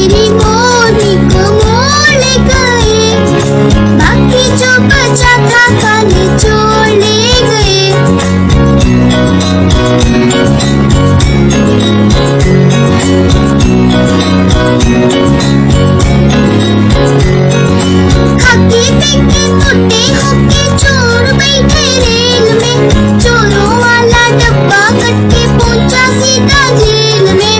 तेरी मोरनी को मोड़ ले गए, बाकी जो बचा था काले चोर ले गए। खाके पीके मोटे होके चोर बैठे रेल में, चोरों वाला डब्बा कट के पहुंचा सीधा जेल में।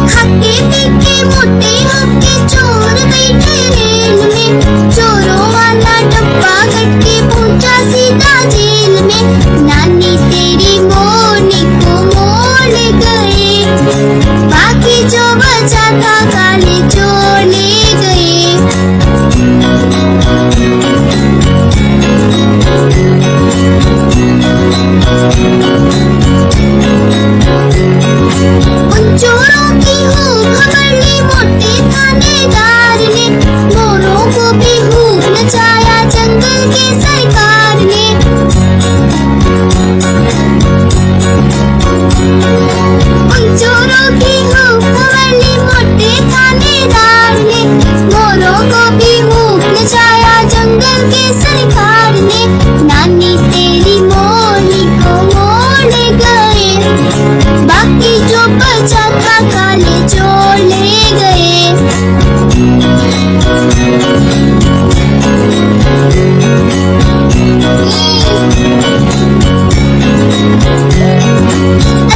खाके पीके मोटे होके चोर बैठे रेल में, चोरों वाला डब्बा कट के पहुंचा सीधा जेल में। नानी तेरी मोरनी को मोड़ ले गए, बाकी जो बचा था काले चोर ले गए। उन चोरों की खूब खबर ली मोटे थानेदार ने, मोरों को भी खूब नचाया जंगल के सरकार ने। उन चोरों की खूब खबर ली मोटे थानेदार ने, मोरों को भी खूब नचाया जंगल के सरकार ने। नानी तेरी मोरनी को मोड़ ले गए, बाकी जो बचा था काले चोर ले गए।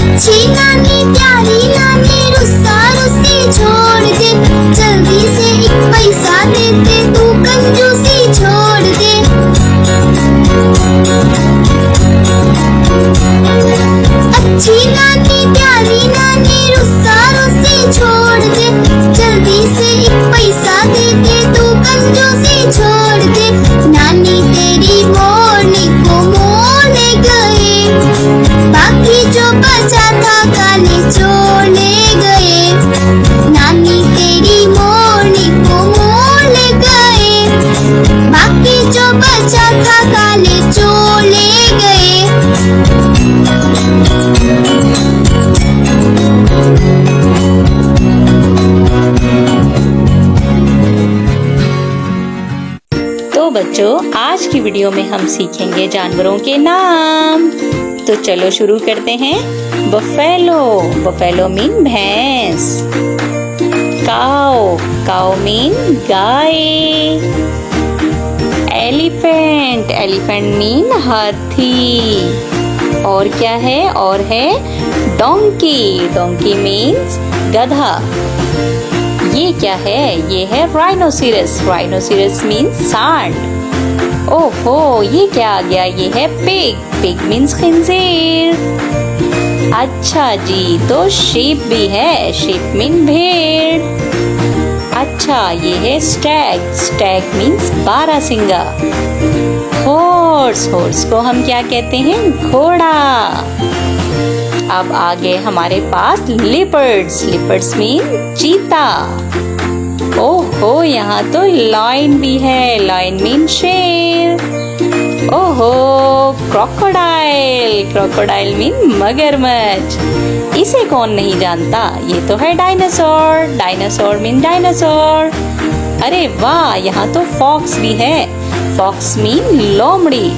अच्छी नानी प्यारी नानी रुस्सा रुस्सी छोड़ दे, जल्दी से एक पैसा दे दे तू कंजूसी छोड़ दे। अच्छी नानी प्यारी नानी रुस्सा रुस्सी छोड़ दे, जल्दी से एक पैसा दे दे तू कंजूसी छोड़ दे। नानी तेरी मोरनी को मोड़ ले गए, बाकी जो बचा था काले चोर ले गए। नानी तेरी मोरनी को मोड़ ले गए, बाकी जो बचा था काले चोर ले गए। तो बच्चों, आज की वीडियो में हम सीखेंगे जानवरों के नाम। तो चलो शुरू करते हैं। बफेलो, बफेलो मीन भैंस। काओ, काओ मीन गाय। एलिफेंट, एलिफेंट मीन हाथी। और क्या है? और है डोंकी, डोंकी मीन्स गधा। ये क्या है? ये है राइनोसिरस, राइनोसिरस मीन्स सांड। ओहो, ये क्या आ गया? ये है पिग, पिग मीन्स खिंजीर। अच्छा जी, तो शीप भी है, शीप मीन भेड़। अच्छा, ये है स्टैग, स्टैग मीन्स बारहसिंगा। हॉर्स, हॉर्स को हम क्या कहते हैं? घोड़ा। अब आगे हमारे पास लिपर्ड्स, लिपर्ड्स मीन चीता। ओहो, यहाँ तो लायन भी है, लायन मीन शेर। ओहो, क्रोकोडाइल, क्रोकोडाइल मीन मगरमच्छ। इसे कौन नहीं जानता? ये तो है डायनासोर, डायनासोर मीन डायनासोर। अरे वाह, यहाँ तो फॉक्स भी है, फॉक्स मीन लोमड़ी।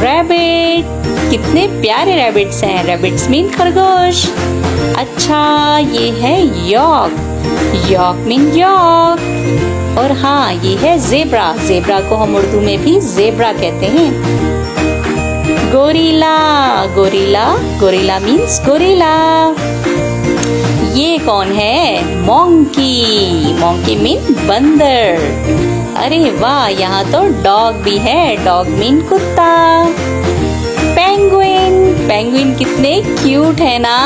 रैबिट, कितने प्यारे रैबिट्स हैं, रैबिट्स मीन खरगोश। अच्छा, ये है यॉक, यॉक मीन यॉक। और हाँ, ये है जेब्रा, जेब्रा को हम उर्दू में भी जेब्रा कहते हैं। Gorilla, gorilla, gorilla means gorilla. ये कौन है? मोंकी, मोंकी मीन बंदर। अरे वाह, यहाँ तो डॉग भी है, डॉग मीन कुत्ता। पेंगुइन, पेंगुइन कितने क्यूट है ना।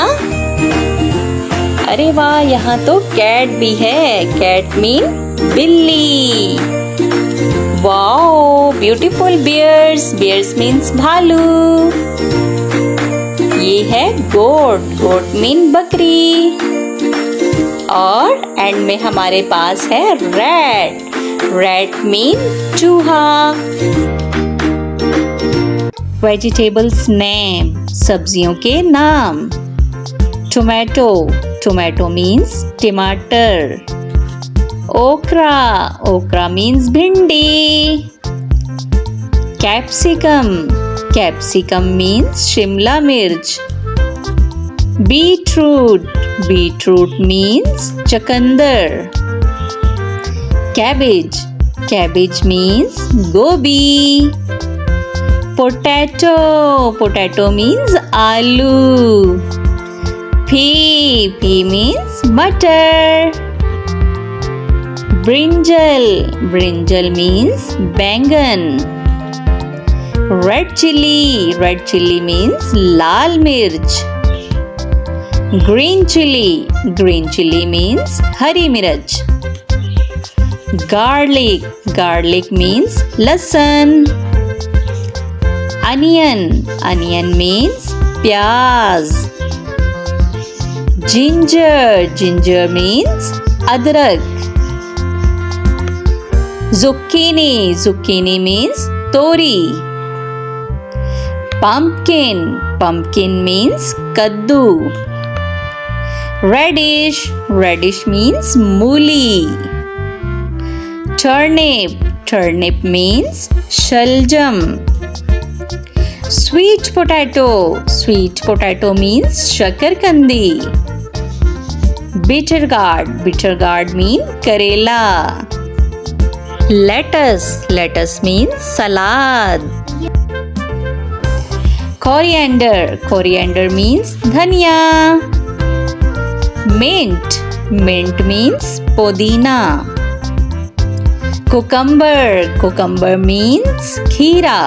अरे वाह, यहाँ तो कैट भी है, कैट मीन बिल्ली। Wow, beautiful bears, bears means भालू। ये है गोट, गोट मीन बकरी। और एंड में हमारे पास है रैट, रैट मीन चूहा। वेजिटेबल्स नेम, सब्जियों के नाम। Tomato. Tomato means tomato. Okra. Okra means bhindi. Capsicum. Capsicum means shimla mirch. Beetroot. Beetroot means chakandar. Cabbage. Cabbage means gobi. Potato. Potato means aloo. Pea. Pea means butter. Brinjal. Brinjal means bangan. Red chili. Red chili means lal mirch. Green chili. Green chili means hari mirch. Garlic. Garlic means lasan. Onion. Onion means pyaz. Ginger. Ginger means adrak. Zucchini. Zucchini means tori. Pumpkin. Pumpkin means kaddu. Radish. Radish means mooli. Turnip. Turnip means shaljam. Sweet potato. Sweet potato means shakarkandi. Bitter gourd. Bitter gourd means karela. Lettuce. Lettuce means salad. Coriander. Coriander means dhania. Mint. Mint means podina. Cucumber. Cucumber means kheera.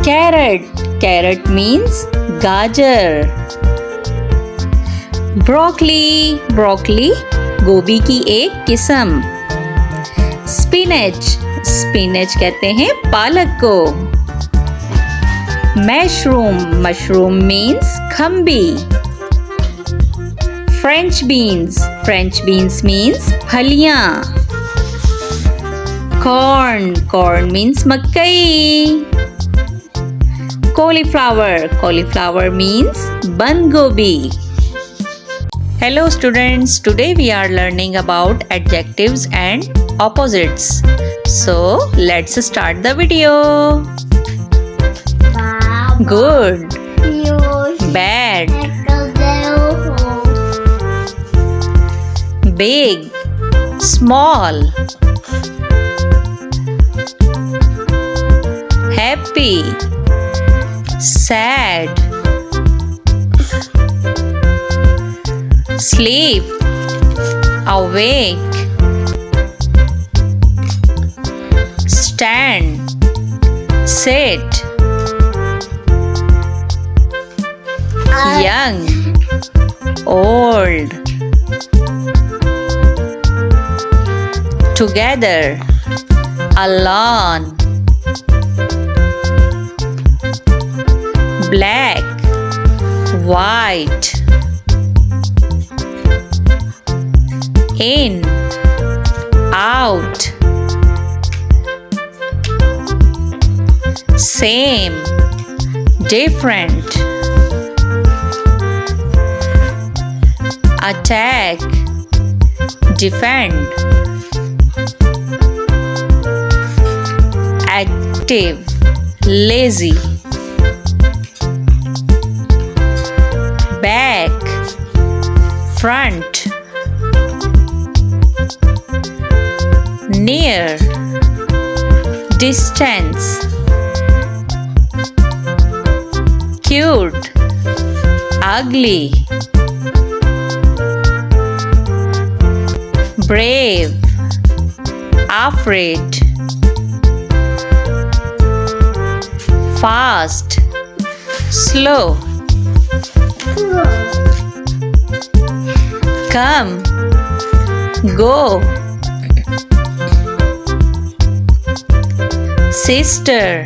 Carrot. Carrot means gajar. Broccoli. Broccoli गोभी की एक किस्म. Spinach. Spinach कहते हैं पालक को. Mushroom. Mushroom means खम्बी. French beans. French beans means फलियां. Corn. Corn means मक्कई. Cauliflower. Cauliflower means बंद गोभी. Hello students, today we are learning about adjectives and opposites. So let's start the video. Good, bad, big, small, happy, sad, sleep, awake, stand, sit, young, old, together, alone, black, white, in, out, same, different, attack, defend, active, lazy, back, front, near, distance, cute, ugly, brave, afraid, fast, slow, come, go, sister,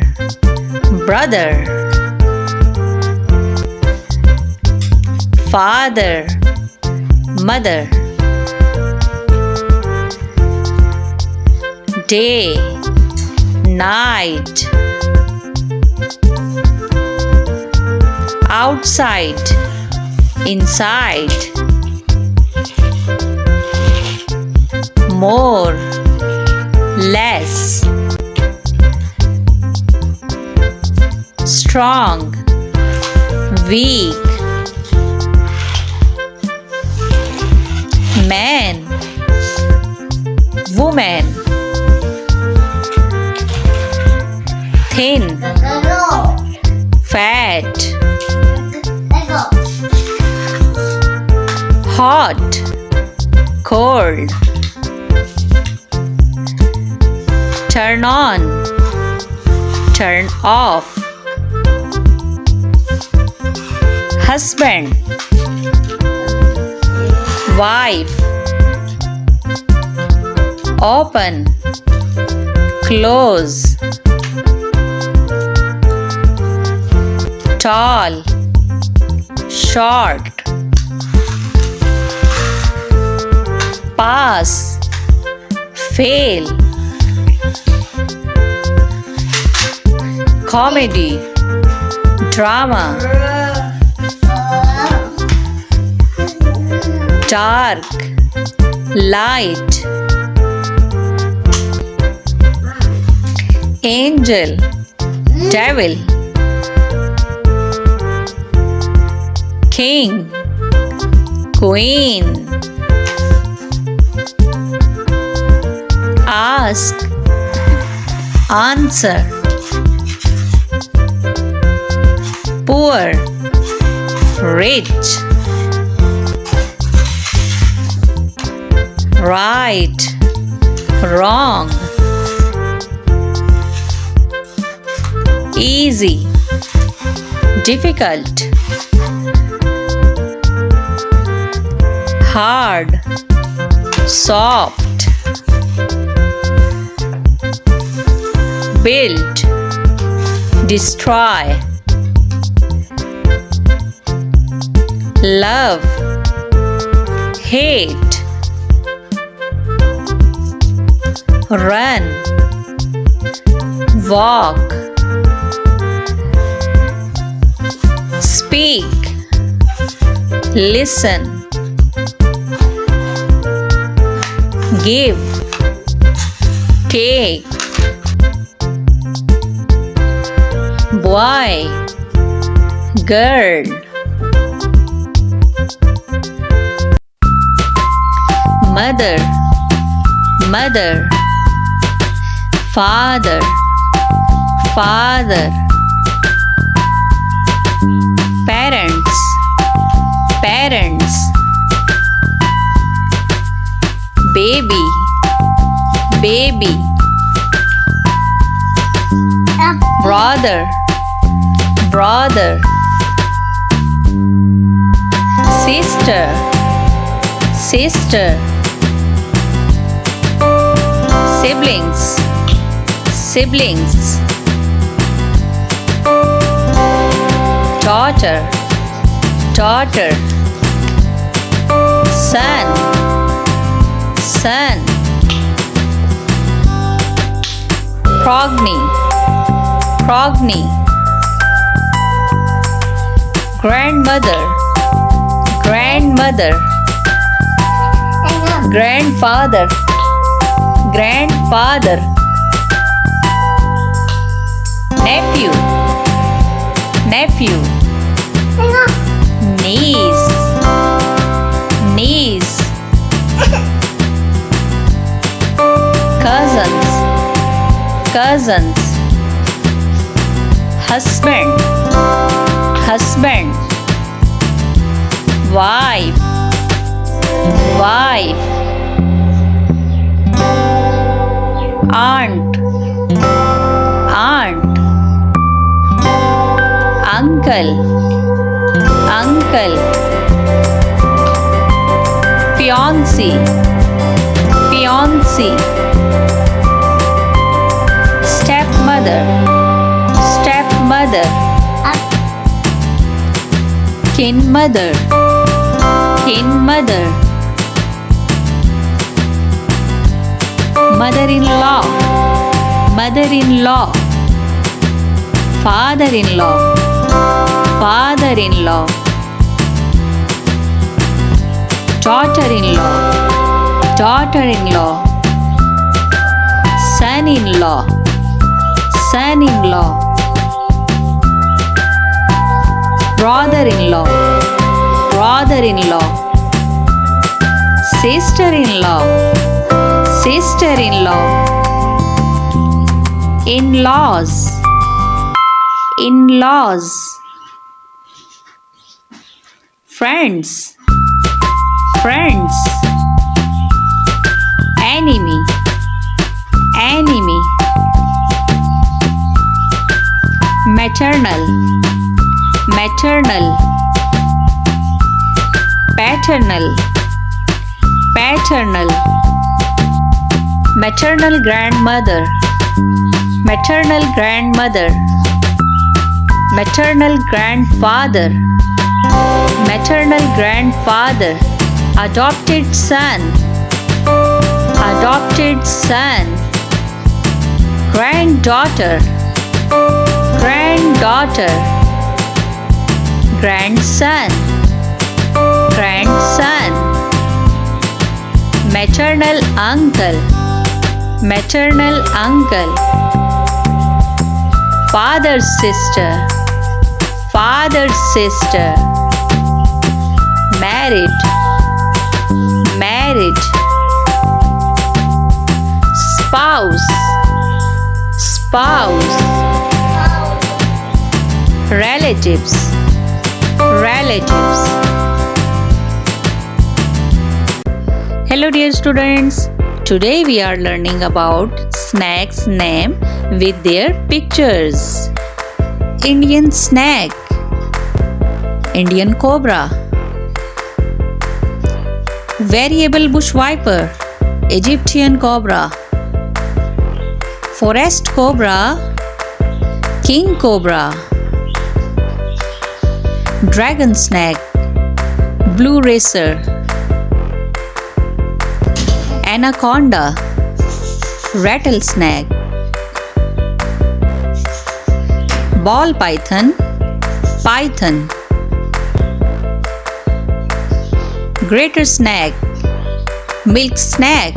brother, father, mother, day, night, outside, inside, more, less, strong, weak, man, woman, thin, fat, hot, cold, turn on, turn off, husband, wife, open, close, tall, short, pass, fail, comedy, drama, dark, light, angel, devil, king, queen, ask, answer, poor, rich, right, wrong, easy, difficult, hard, soft, build, destroy, love, hate, run, walk, speak, listen, give, take, boy, girl, mother, mother, father, father, parents, parents, baby, baby, brother, brother, sister, sister, siblings, siblings, daughter, daughter, son, son, progeny, progeny, grandmother, grandmother, grandfather, grandfather, nephew, nephew, niece, niece, cousins, cousins, husband, husband, wife, wife, aunt, aunt, uncle, uncle, fiancé, fiancé, stepmother, stepmother, kin mother, kin mother, mother-in-law, mother-in-law, father-in-law, father-in-law, daughter-in-law, daughter-in-law, son-in-law, son-in-law, brother-in-law, brother-in-law, sister-in-law, sister-in-law, in-laws, in-laws, friends, friends, enemy, enemy, maternal, maternal, paternal, paternal, maternal grandmother, maternal grandmother, maternal grandfather, maternal grandfather, adopted son, adopted son, granddaughter, granddaughter, grandson, grandson, maternal uncle, maternal uncle, father's sister, father's sister, married, married, spouse, spouse, relatives, relatives. Hello dear students, today we are learning about snakes name with their pictures. Indian snake, Indian cobra, variable bush viper, Egyptian cobra, forest cobra, king cobra, dragon snake, blue racer, anaconda, rattlesnake, ball python, python, greater snake, milk snake,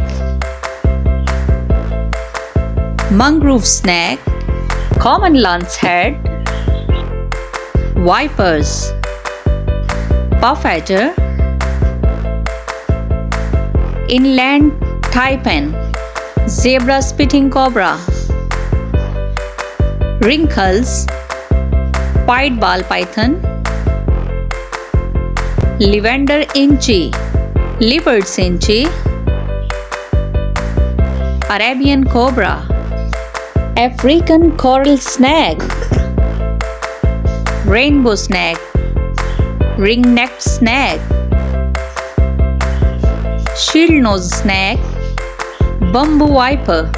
mangrove snake, common lancehead, vipers, puff adder, inland taipan, zebra spitting cobra, wrinkles, pied ball python, lavender inchi, leopard cinchi, Arabian cobra, African coral snake, rainbow snake, ring-necked snake, shield-nosed snake, bamboo viper,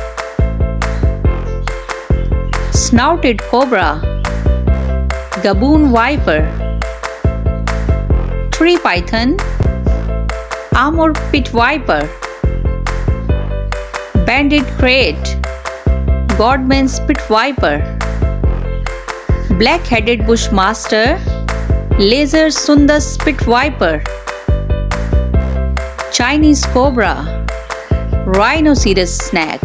snouted cobra, gaboon viper, tree python, armor pit viper, banded crate, Godman's pit viper, black-headed bushmaster, laser sundas pit viper, Chinese cobra, rhinoceros snake.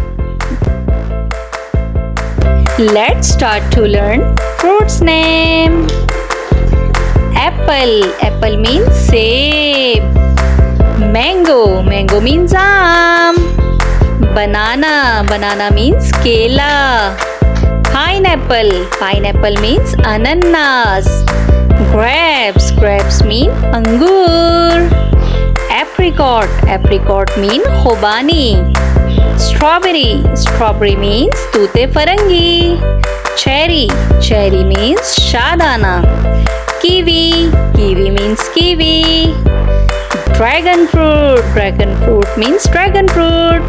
Let's start to learn fruits name. Apple, apple means save. Mango, mango means aam. Banana, banana means kela. Pineapple, pineapple means ananas. Grapes, grapes mean angur. Apricot, apricot mean khobani. Strawberry, strawberry means tute farangi. Cherry, cherry means shadana. Kiwi, kiwi means kiwi. Dragon fruit, dragon fruit means dragon fruit.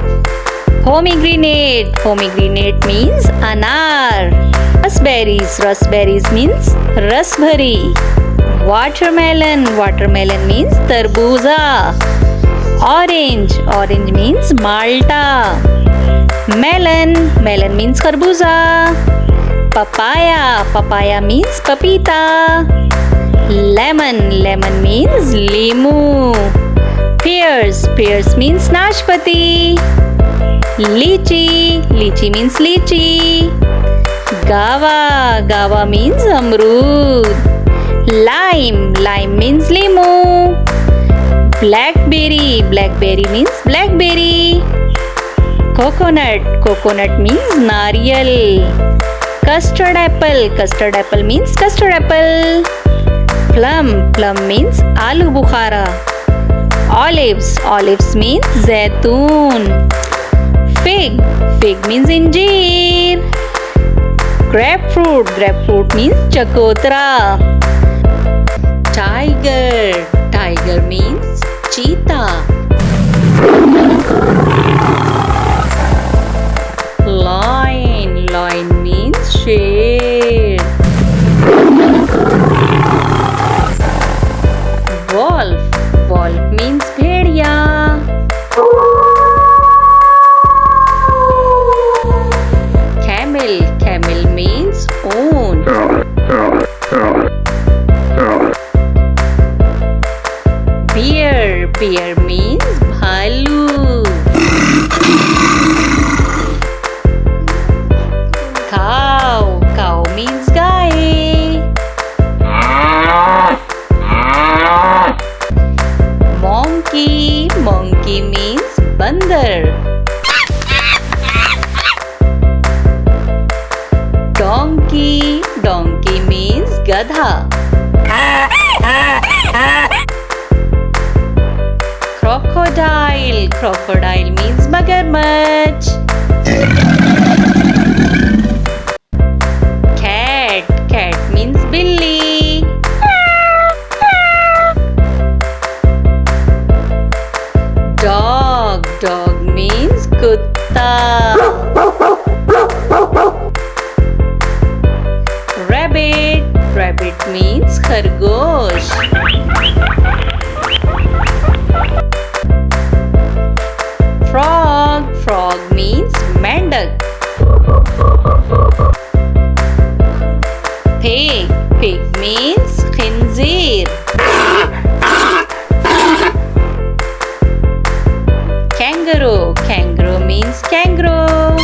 Pomegranate, pomegranate means anar. Raspberries, raspberries means rasbari. Watermelon, watermelon means tarbuza. Orange, orange means malta. Melon, melon means kharbuza. Papaya, papaya means papita. Lemon, lemon means limu. Pears. Pears means nashpati. Lychee. Lychee means lychee. Guava. Guava means amrood. Lime. Lime means limu. Blackberry. Blackberry means blackberry. Coconut. Coconut means nariyal. Custard apple. Custard apple means custard apple. Plum. Plum means aloo bukhara. Olives. Olives means zaitun. Fig. Fig means injeer. Grapefruit. Grapefruit means chakotra. Tiger. Tiger means cheetah. Lion. Lion means sher. Wolf. Wolf means bhediya. Camel. Camel means own. Bear. Bear means bhalu. Cow. Cow means gaye. Monkey. Monkey means bandar. Donkey. Donkey means gadha. Crocodile. Crocodile means magarmach. Cat. Cat means billy. Dog. Dog means kutta. Rabbit. Rabbit means khargosh. Frog. Frog means mendak. Pig. Pig means khinzir. Kangaroo. Kangaroo means kangaroo.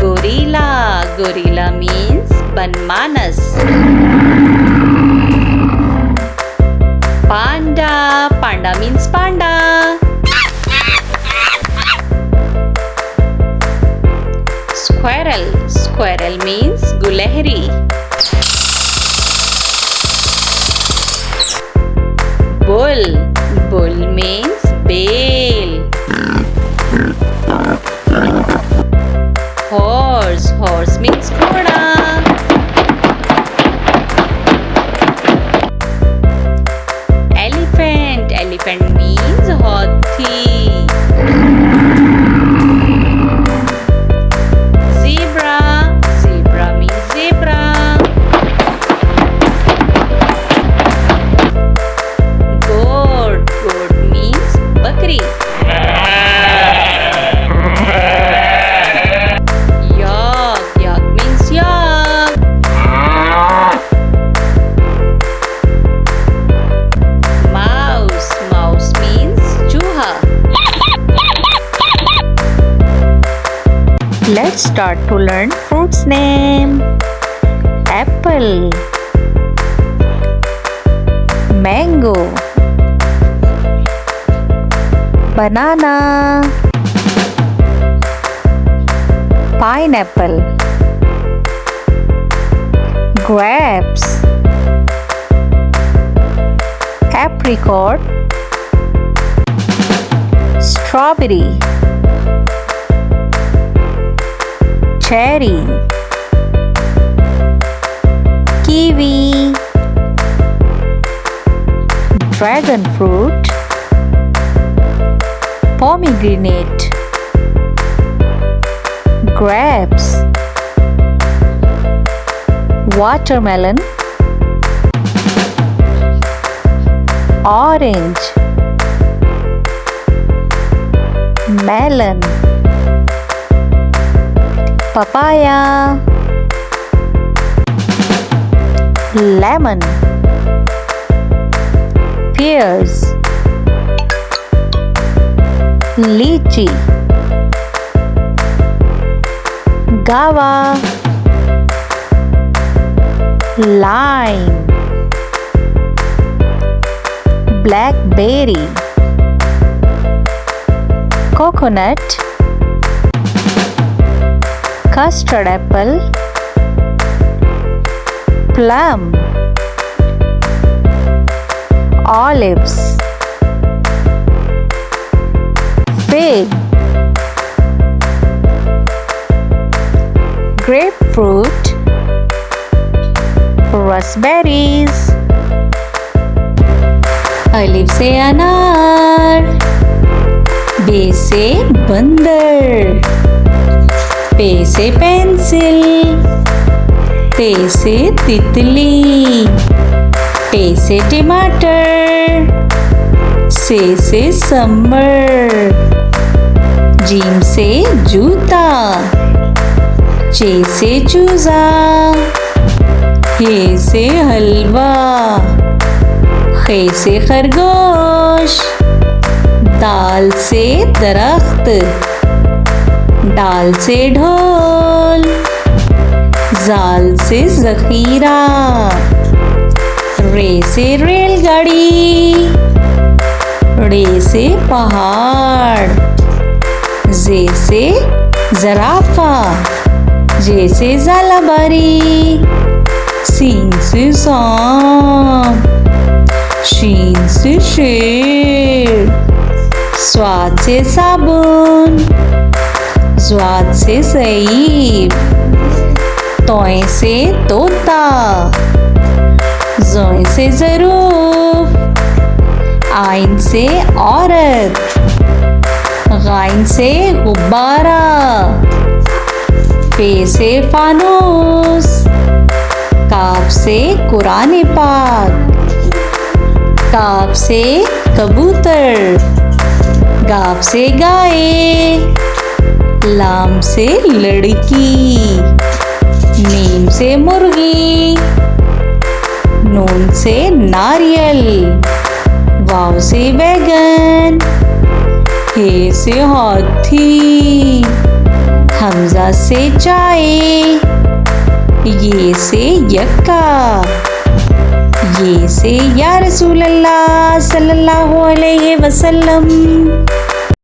Gorilla. Gorilla means banmanas. Panda. Panda means panda. Squirrel. Squirrel means gulehri. Bull. Bull means bale. Horse. Horse means ghoda. Elephant. Elephant means hathi. Zebra. Zebra means zebra. Goat. Goat means bakri. Yak. Yak means yak. Mouse. Mouse means chooha. Let's start to learn fruits name. Apple. Mango. Banana. Pineapple. Grapes. Apricot. Strawberry. Cherry. Kiwi. Dragon fruit. Pomegranate. Grapes. Watermelon. Orange. Melon. Papaya. Lemon. pears, lychee, guava, lime, blackberry, coconut, custard apple, plum, olives, fig, grapefruit, raspberries. अलिफ से अनार, बे से बंदर, पे से pencil, ते से तितली, टे से टमाटर, से समर, जीम से जूता, चे से चूजा, हे से हलवा, खे से खरगोश, दाल से दरख्त, डाल से ढोल, जाल से जखीरा, रे से रेलगाड़ी, रे से पहाड़, जे से जराफा, जे से जालाबारी, सीन से सांप, शीन से शेर, स्वाद से साबुन, स्वाद से सईब, तोय से तोता, जोय से ज़रूफ, आइन से औरत, गाइन से गुब्बारा, पे से फानूस, काफ से कुरान पाक, काफ से कबूतर, गाफ से गाय, लाम से लड़की, मीम से मुर्गी, नून से नारियल, वाव से बैगन, हे से हाथी, हमजा से चाय, ये से यक्का, ये से या रसूल अल्लाह सल्लल्लाहु अलैहि वसल्लम।